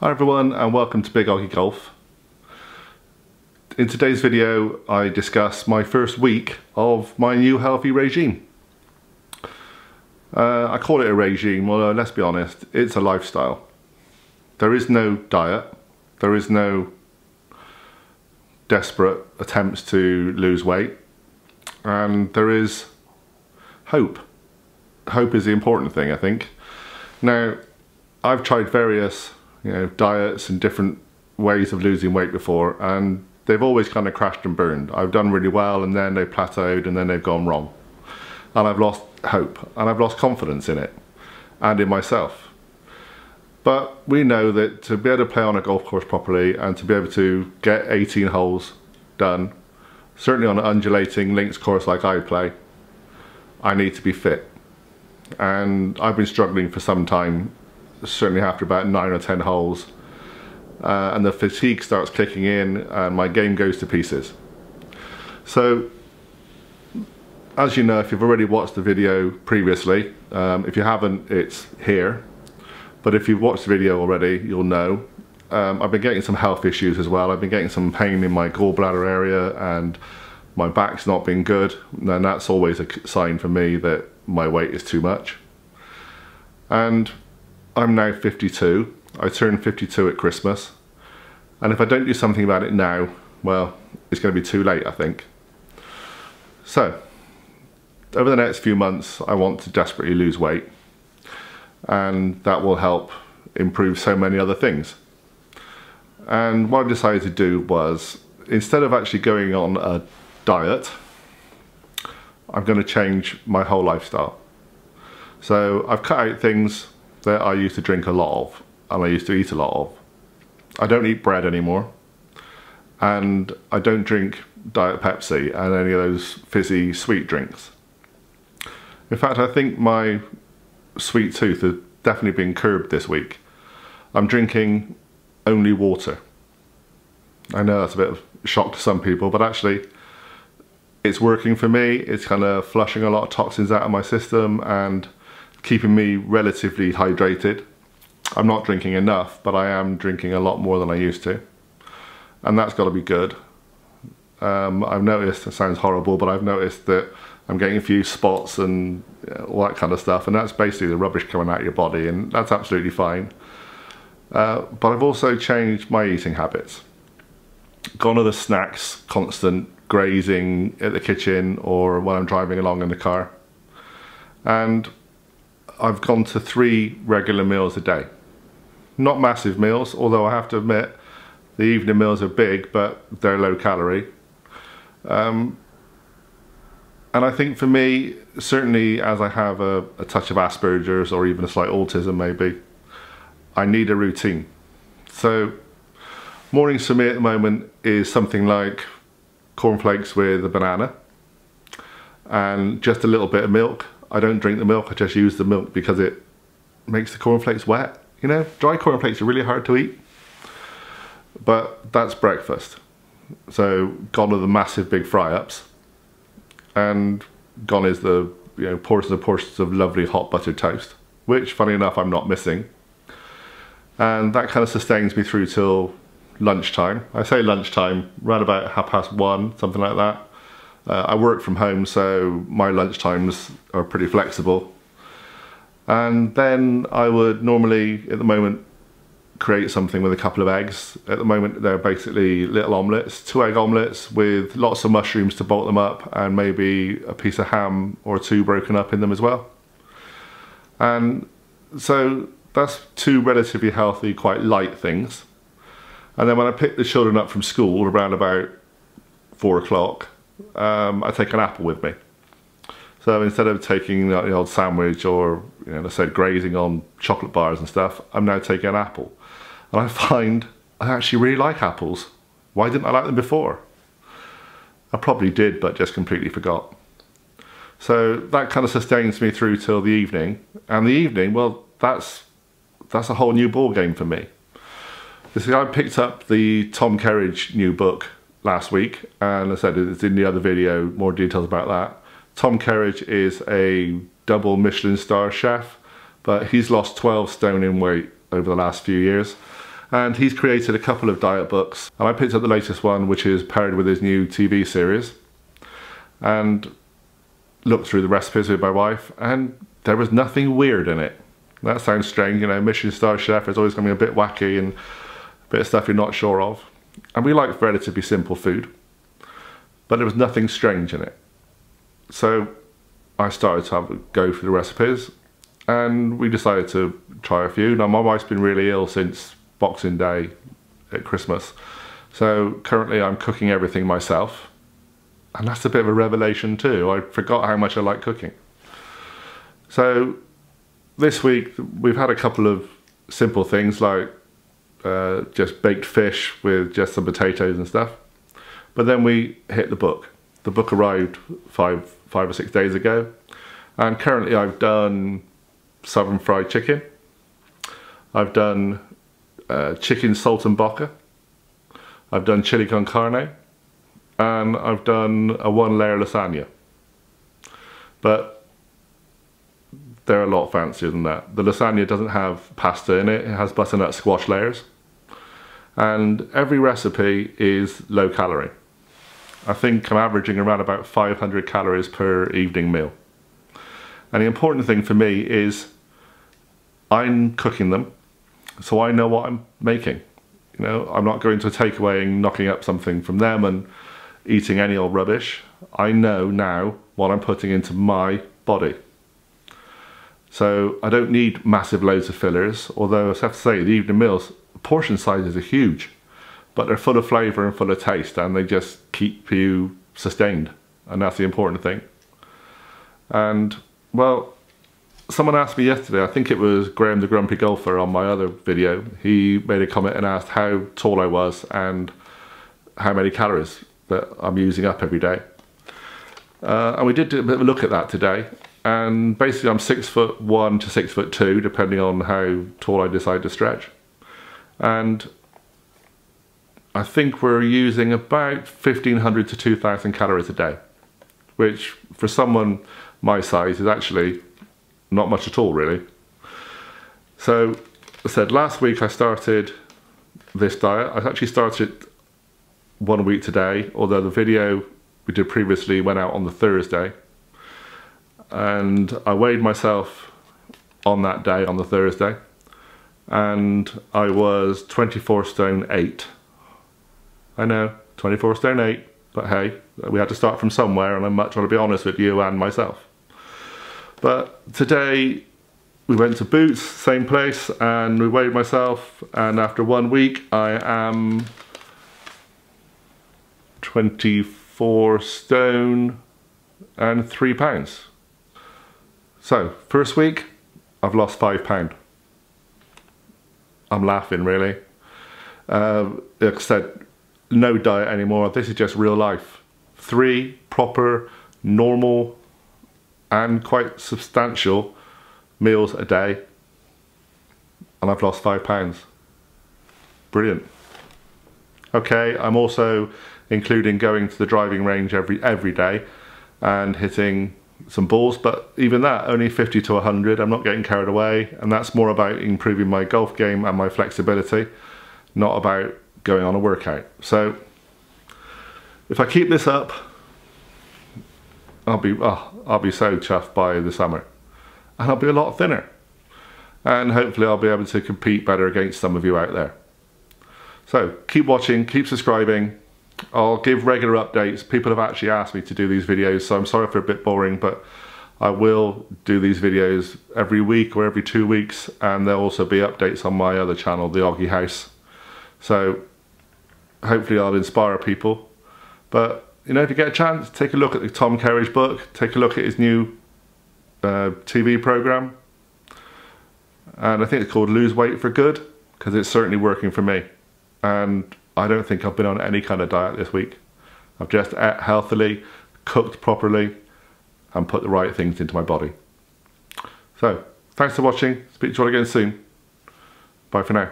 Hi everyone and welcome to Big OGGIE Golf. In today's video I discuss my first week of my new healthy regime. I call it a regime, although let's be honest, it's a lifestyle. There is no diet, there is no desperate attempts to lose weight, and there is hope. Hope is the important thing, I think. Now, I've tried various diets and different ways of losing weight before, and they've always kind of crashed and burned. I've done really well and then they've plateaued and then they've gone wrong. And I've lost hope and I've lost confidence in it and in myself. But we know that to be able to play on a golf course properly and to be able to get 18 holes done, certainly on an undulating links course like I play, I need to be fit. And I've been struggling for some time, certainly after about 9 or 10 holes, and the fatigue starts kicking in and my game goes to pieces. So as you know, if you've already watched the video previously, if you haven't, it's here, but if you've watched the video already, you'll know I've been getting some health issues as well. I've been getting some pain in my gallbladder area and my back's not been good, and that's always a sign for me that my weight is too much. And I'm now 52. I turned 52 at Christmas, and if I don't do something about it now, well, it's going to be too late, I think. So over the next few months I want to desperately lose weight, and that will help improve so many other things. And what I decided to do was, instead of actually going on a diet, I'm going to change my whole lifestyle. So I've cut out things that I used to drink a lot of and I used to eat a lot of. I don't eat bread anymore, and I don't drink Diet Pepsi and any of those fizzy sweet drinks. In fact, I think my sweet tooth has definitely been curbed this week. I'm drinking only water. I know that's a bit of a shock to some people, but actually it's working for me. It's kind of flushing a lot of toxins out of my system and keeping me relatively hydrated. I'm not drinking enough, but I am drinking a lot more than I used to, and that's got to be good. I've noticed, it sounds horrible, but I've noticed that I'm getting a few spots and all that kind of stuff, and that's basically the rubbish coming out of your body, and that's absolutely fine. But I've also changed my eating habits. Gone are the snacks, constant grazing at the kitchen or when I'm driving along in the car, and I've gone to 3 regular meals a day. Not massive meals, although I have to admit the evening meals are big, but they're low calorie. And I think for me, certainly as I have a touch of Asperger's or even a slight autism maybe, I need a routine. So mornings for me at the moment is something like cornflakes with a banana and just a little bit of milk. I don't drink the milk, I just use the milk because it makes the cornflakes wet. You know, dry cornflakes are really hard to eat. But that's breakfast. So gone are the massive big fry-ups, and gone is the portions and portions of lovely hot buttered toast, which funny enough I'm not missing. And that kind of sustains me through till lunchtime. I say lunchtime, around about 1:30, something like that. I work from home, so my lunch times are pretty flexible. And then I would normally, at the moment, create something with a couple of eggs. At the moment, they're basically little omelettes, 2 egg omelettes with lots of mushrooms to bolt them up, and maybe a piece of ham or 2 broken up in them as well. And so that's 2 relatively healthy, quite light things. And then when I pick the children up from school around about 4 o'clock, I take an apple with me. So instead of taking the old sandwich or, let's say grazing on chocolate bars and stuff, I'm now taking an apple. And I find I actually really like apples. Why didn't I like them before? I probably did, but just completely forgot. So that kind of sustains me through till the evening. And the evening, well, that's a whole new ball game for me. You see, I picked up the Tom Kerridge new book last week, and as I said, it's in the other video, more details about that. Tom Kerridge is a double Michelin star chef, but he's lost 12 stone in weight over the last few years, And he's created a couple of diet books, and I picked up the latest one, which is paired with his new TV series, and looked through the recipes with my wife, and there was nothing weird in it. That sounds strange, you know, Michelin star chef is always going to be a bit wacky and a bit of stuff you're not sure of. And we like relatively simple food, but there was nothing strange in it. So I started to go through the recipes, and we decided to try a few. Now my wife's been really ill since Boxing Day at Christmas, so currently I'm cooking everything myself, and that's a bit of a revelation too. I forgot how much I like cooking. So this week we've had a couple of simple things like just baked fish with just some potatoes and stuff, but then we hit the book. The book arrived five or 6 days ago, and currently I've done southern fried chicken, I've done chicken saltimbocca, I've done chili con carne, and I've done a 1-layer lasagna. But they're a lot fancier than that. The lasagna doesn't have pasta in it, it has butternut squash layers. And every recipe is low calorie. I think I'm averaging around about 500 calories per evening meal. And the important thing for me is I'm cooking them, so I know what I'm making. You know, I'm not going to a takeaway and knocking up something from them and eating any old rubbish. I know now what I'm putting into my body. So I don't need massive loads of fillers, although I have to say the evening meals, portion sizes are huge, but they're full of flavour and full of taste, and they just keep you sustained, and that's the important thing. And well, someone asked me yesterday, I think it was Graham the Grumpy Golfer on my other video, he made a comment and asked how tall I was and how many calories that I'm using up every day. And we did do a bit of a look at that today, and basically I'm 6'1" to 6'2", depending on how tall I decide to stretch. And I think we're using about 1,500 to 2,000 calories a day, which for someone my size is actually not much at all, really. So, as I said, last week I started this diet. I actually started 1 week today, although the video we did previously went out on the Thursday. And I weighed myself on that day, on the Thursday, and I was 24 stone 8. I know, 24 stone 8, but hey, we had to start from somewhere, and I'm much want to be honest with you and myself. But today we went to Boots, same place, and we weighed myself, and after 1 week I am 24 stone and 3 pounds. So, first week, I've lost 5 pounds. I'm laughing, really. Like I said, no diet anymore. This is just real life. 3 proper, normal, and quite substantial meals a day, and I've lost 5 pounds. Brilliant. Okay, I'm also including going to the driving range every day and hitting some balls, but even that, only 50 to 100. I'm not getting carried away, and that's more about improving my golf game and my flexibility, not about going on a workout. So if I keep this up, I'll be so chuffed by the summer, and I'll be a lot thinner, and hopefully I'll be able to compete better against some of you out there. So keep watching, keep subscribing. I'll give regular updates. People have actually asked me to do these videos, so I'm sorry if they're a bit boring, but I will do these videos every week or every 2 weeks, and there'll also be updates on my other channel, the OGGIE House. So hopefully I'll inspire people. But you know, if you get a chance, take a look at the Tom Kerridge book, take a look at his new TV program, and I think it's called Lose Weight for Good, because it's certainly working for me. And I don't think I've been on any kind of diet this week. I've just ate healthily, cooked properly, and put the right things into my body. So, thanks for watching. Speak to you all again soon. Bye for now.